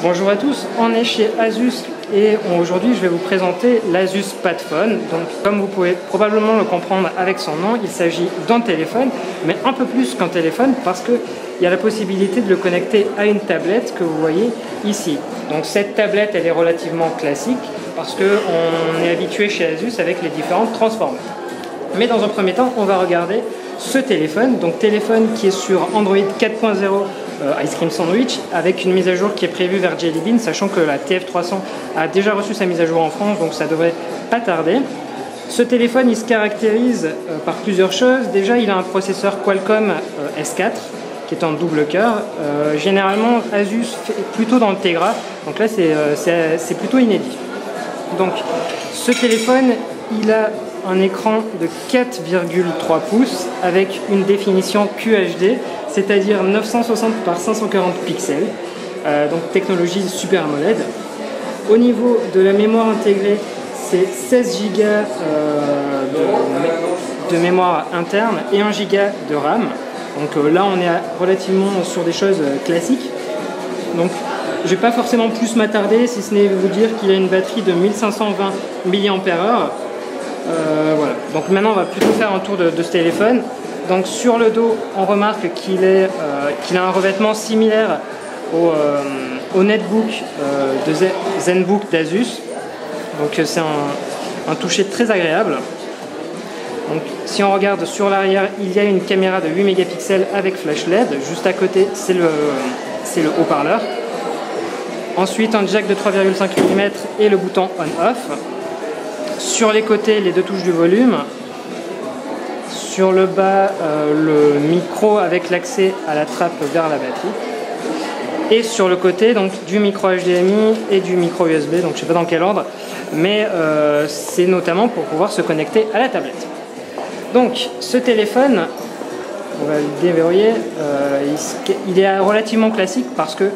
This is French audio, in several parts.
Bonjour à tous, on est chez Asus et aujourd'hui je vais vous présenter l'Asus Padfone. Donc comme vous pouvez probablement le comprendre avec son nom, il s'agit d'un téléphone, mais un peu plus qu'un téléphone parce qu'il y a la possibilité de le connecter à une tablette que vous voyez ici. Donc cette tablette elle est relativement classique parce qu'on est habitué chez Asus avec les différentes transformers. Mais dans un premier temps, on va regarder ce téléphone, donc téléphone qui est sur Android 4.0 Ice Cream Sandwich, avec une mise à jour qui est prévue vers Jelly Bean, sachant que la TF300 a déjà reçu sa mise à jour en France, donc ça devrait pas tarder. Ce téléphone, il se caractérise par plusieurs choses. Déjà, il a un processeur Qualcomm S4, qui est en double cœur. Généralement, Asus fait plutôt dans le Tegra, donc là, c'est plutôt inédit. Donc, ce téléphone, il a un écran de 4,3 pouces avec une définition QHD, c'est-à-dire 960 par 540 pixels, donc technologie Super AMOLED. Au niveau de la mémoire intégrée, c'est 16 Go de mémoire interne et 1 Go de RAM. Donc là, on est relativement sur des choses classiques. Donc, je ne vais pas forcément plus m'attarder, si ce n'est vous dire qu'il a une batterie de 1520 mAh. Voilà. Donc maintenant, on va plutôt faire un tour de ce téléphone. Donc sur le dos, on remarque qu'il a un revêtement similaire au netbook de ZenBook d'Asus. Donc c'est un toucher très agréable. Donc, si on regarde sur l'arrière, il y a une caméra de 8 mégapixels avec flash LED. Juste à côté, c'est le haut-parleur. Ensuite, un jack de 3,5 mm et le bouton on-off. Sur les côtés, les deux touches du volume. Sur le bas, le micro avec l'accès à la trappe vers la batterie. Et sur le côté, donc du micro HDMI et du micro USB. Donc je ne sais pas dans quel ordre, mais c'est notamment pour pouvoir se connecter à la tablette. Donc ce téléphone, on va le déverrouiller, il est relativement classique parce que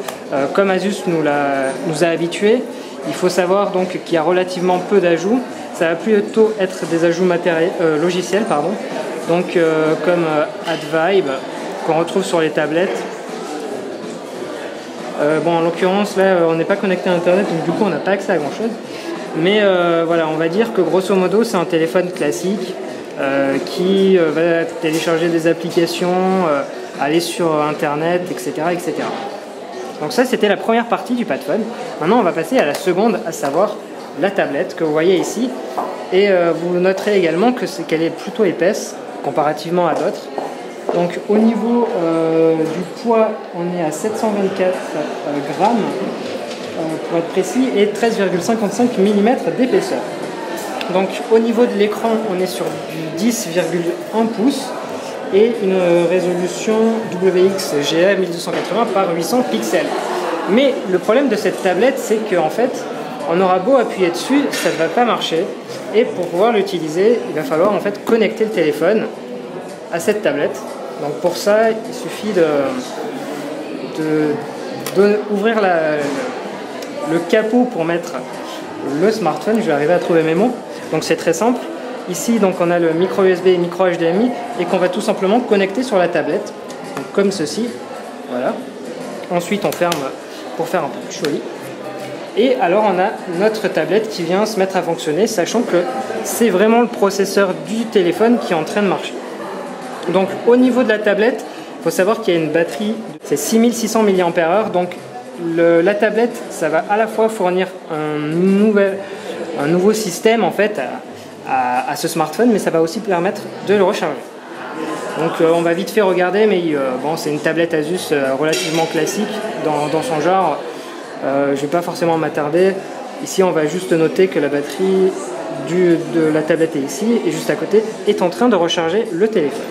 comme Asus nous a habitués, il faut savoir donc qu'il y a relativement peu d'ajouts. Ça va plutôt être des ajouts logiciels, pardon. Donc comme AdVibe qu'on retrouve sur les tablettes. Bon, en l'occurrence là on n'est pas connecté à internet, donc du coup on n'a pas accès à grand chose. Mais voilà, on va dire que grosso modo c'est un téléphone classique qui va télécharger des applications, aller sur internet, etc., etc. Donc ça c'était la première partie du Padfone. Maintenant on va passer à la seconde, à savoir la tablette que vous voyez ici. Et vous noterez également qu'elle est plutôt épaisse comparativement à d'autres. Donc au niveau du poids, on est à 724 grammes pour être précis et 13,55 mm d'épaisseur. Donc au niveau de l'écran, on est sur du 10,1 pouces et une résolution WXGA 1280 par 800 pixels. Mais le problème de cette tablette, c'est qu'en fait, on aura beau appuyer dessus, ça ne va pas marcher. Et pour pouvoir l'utiliser, il va falloir en fait connecter le téléphone à cette tablette. Donc pour ça, il suffit d'ouvrir le capot pour mettre le smartphone. Je vais arriver à trouver mes mots. Donc c'est très simple. Ici, donc, on a le micro USB et micro HDMI et qu'on va tout simplement connecter sur la tablette. Donc, comme ceci. Voilà. Ensuite, on ferme pour faire un peu plus joli. Et alors on a notre tablette qui vient se mettre à fonctionner, sachant que c'est vraiment le processeur du téléphone qui est en train de marcher. Donc au niveau de la tablette, il faut savoir qu'il y a une batterie, c'est 6600 mAh, donc la tablette, ça va à la fois fournir un nouveau système en fait à ce smartphone, mais ça va aussi permettre de le recharger. Donc on va vite fait regarder, mais bon, c'est une tablette Asus relativement classique dans son genre. Je ne vais pas forcément m'attarder. Ici, on va juste noter que la batterie de la tablette est ici et juste à côté est en train de recharger le téléphone.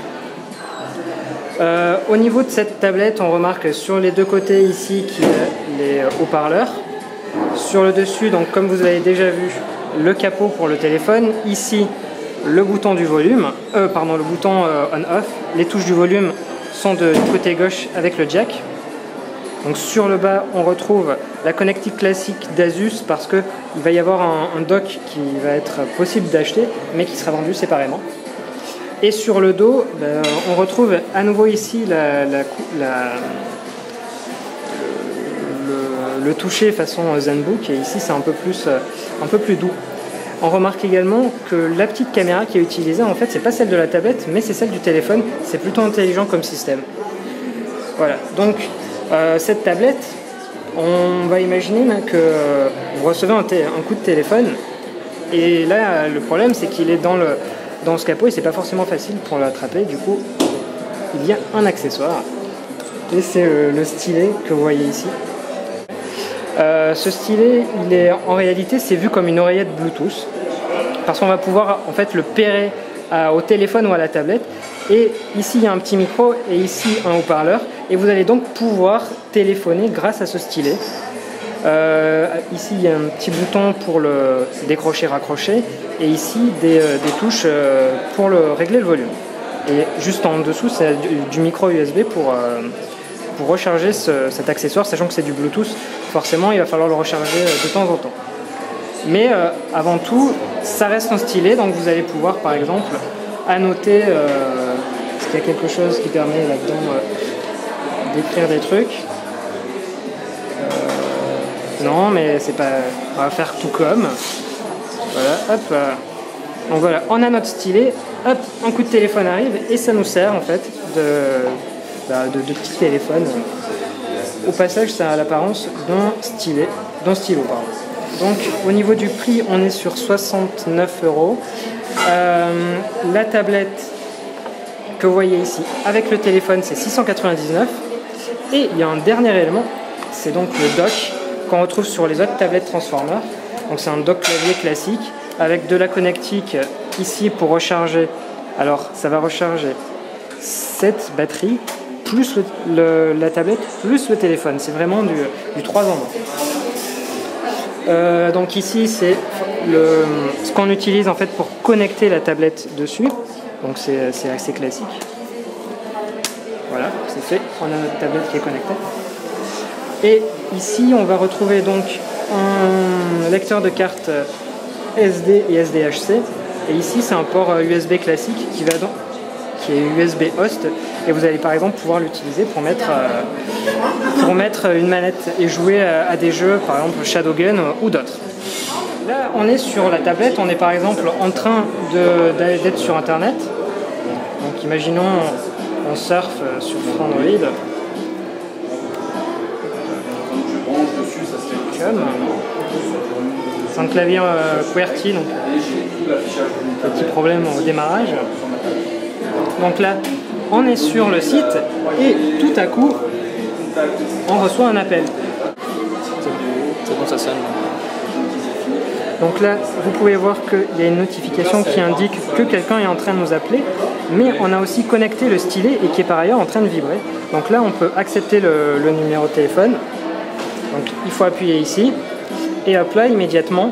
Au niveau de cette tablette, on remarque sur les deux côtés ici qu'il y a les haut-parleurs. Sur le dessus, donc comme vous avez déjà vu, le capot pour le téléphone. Ici, le bouton du volume, le bouton on-off. Les touches du volume sont du côté gauche avec le jack. Donc sur le bas, on retrouve la connectique classique d'Asus parce qu'il va y avoir un dock qui va être possible d'acheter, mais qui sera vendu séparément. Et sur le dos, on retrouve à nouveau ici le toucher façon ZenBook, et ici c'est un peu plus doux. On remarque également que la petite caméra qui est utilisée, en fait, c'est pas celle de la tablette, mais c'est celle du téléphone. C'est plutôt intelligent comme système. Voilà, donc cette tablette, on va imaginer que vous recevez un coup de téléphone, et là, le problème, c'est qu'il est dans ce capot, et c'est pas forcément facile pour l'attraper. Du coup, il y a un accessoire, et c'est le stylet que vous voyez ici. Ce stylet, en réalité, c'est vu comme une oreillette Bluetooth, parce qu'on va pouvoir en fait le pairer au téléphone ou à la tablette. Et ici, il y a un petit micro et ici, un haut-parleur. Et vous allez donc pouvoir téléphoner grâce à ce stylet. Ici, il y a un petit bouton pour le décrocher-raccrocher. Et ici, des touches pour régler le volume. Et juste en dessous, c'est du micro USB pour recharger cet accessoire, sachant que c'est du Bluetooth. Forcément, il va falloir le recharger de temps en temps. Mais avant tout, ça reste un stylet, donc vous allez pouvoir, par exemple, annoter, est-ce qu'il y a quelque chose qui permet là-dedans d'écrire des trucs. Non, mais c'est pas... On va faire tout comme. Voilà, hop. Donc voilà, on a notre stylet, hop, un coup de téléphone arrive, et ça nous sert, en fait, de petit téléphone. Au passage, ça a l'apparence d'un stylo, pardon. Donc au niveau du prix, on est sur 69 €. La tablette que vous voyez ici avec le téléphone, c'est 699. Et il y a un dernier élément, c'est donc le dock qu'on retrouve sur les autres tablettes Transformer. Donc c'est un dock clavier classique avec de la connectique ici pour recharger. Alors ça va recharger cette batterie plus la tablette plus le téléphone. C'est vraiment du 3 en 1. Donc ici c'est ce qu'on utilise en fait pour connecter la tablette dessus. Donc c'est assez classique. Voilà, c'est fait. On a notre tablette qui est connectée. Et ici on va retrouver donc un lecteur de carte SD et SDHC. Et ici c'est un port USB classique qui est USB host, et vous allez par exemple pouvoir l'utiliser pour mettre une manette et jouer à des jeux, par exemple Shadowgun ou d'autres. Là on est sur la tablette, on est par exemple en train d'être sur internet. Donc imaginons on surfe sur Android. C'est un clavier QWERTY, donc petit problème au démarrage. Donc là, on est sur le site et tout à coup, on reçoit un appel. C'est bon, ça sonne. Donc là, vous pouvez voir qu'il y a une notification qui indique que quelqu'un est en train de nous appeler, mais on a aussi connecté le stylet et qui est par ailleurs en train de vibrer. Donc là, on peut accepter le numéro de téléphone. Donc il faut appuyer ici et hop là, immédiatement,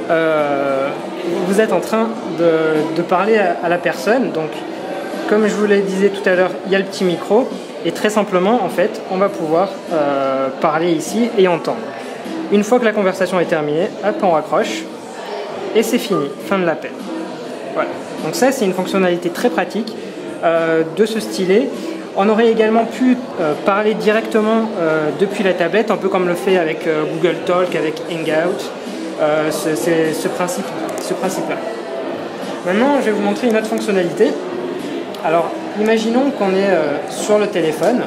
vous êtes en train de parler à la personne. Donc comme je vous le disais tout à l'heure, il y a le petit micro et très simplement, en fait, on va pouvoir parler ici et entendre. Une fois que la conversation est terminée, hop, on raccroche et c'est fini, fin de l'appel. Voilà. Donc ça, c'est une fonctionnalité très pratique de ce stylet. On aurait également pu parler directement depuis la tablette, un peu comme le fait avec Google Talk, avec Hangout, ce principe-là. Maintenant, je vais vous montrer une autre fonctionnalité. Alors, imaginons qu'on est sur le téléphone.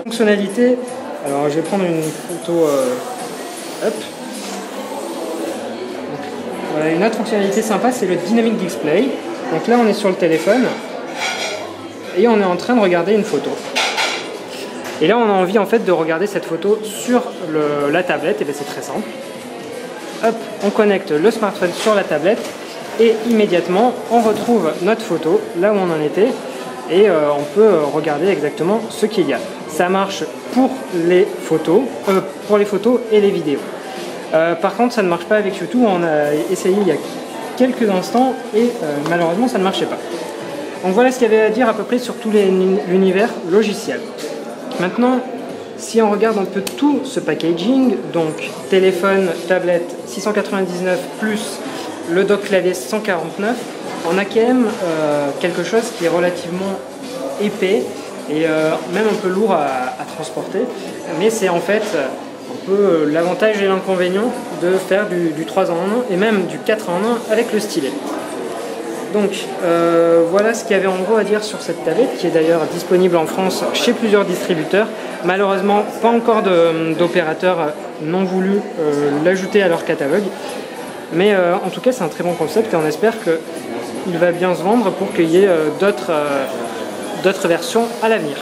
Fonctionnalité, alors je vais prendre une photo, hop. Donc, voilà, une autre fonctionnalité sympa, c'est le Dynamic Display. Donc là, on est sur le téléphone et on est en train de regarder une photo. Et là, on a envie en fait de regarder cette photo sur la tablette. Et bien, c'est très simple. Hop, on connecte le smartphone sur la tablette. Et immédiatement, on retrouve notre photo, là où on en était, et on peut regarder exactement ce qu'il y a. Ça marche pour les photos et les vidéos. Par contre, ça ne marche pas avec YouTube. On a essayé il y a quelques instants et malheureusement, ça ne marchait pas. Donc voilà ce qu'il y avait à dire à peu près sur tout l'univers logiciel. Maintenant, si on regarde un peu tout ce packaging, donc téléphone, tablette 699 plus le dock clavier 149, on a quand même quelque chose qui est relativement épais et même un peu lourd à transporter, mais c'est en fait peu l'avantage et l'inconvénient de faire du 3 en 1 et même du 4 en 1 avec le stylet. Donc voilà ce qu'il y avait en gros à dire sur cette tablette, qui est d'ailleurs disponible en France chez plusieurs distributeurs. Malheureusement, pas encore d'opérateurs n'ont voulu l'ajouter à leur catalogue. Mais en tout cas, c'est un très bon concept et on espère qu'il va bien se vendre pour qu'il y ait d'autres versions à l'avenir.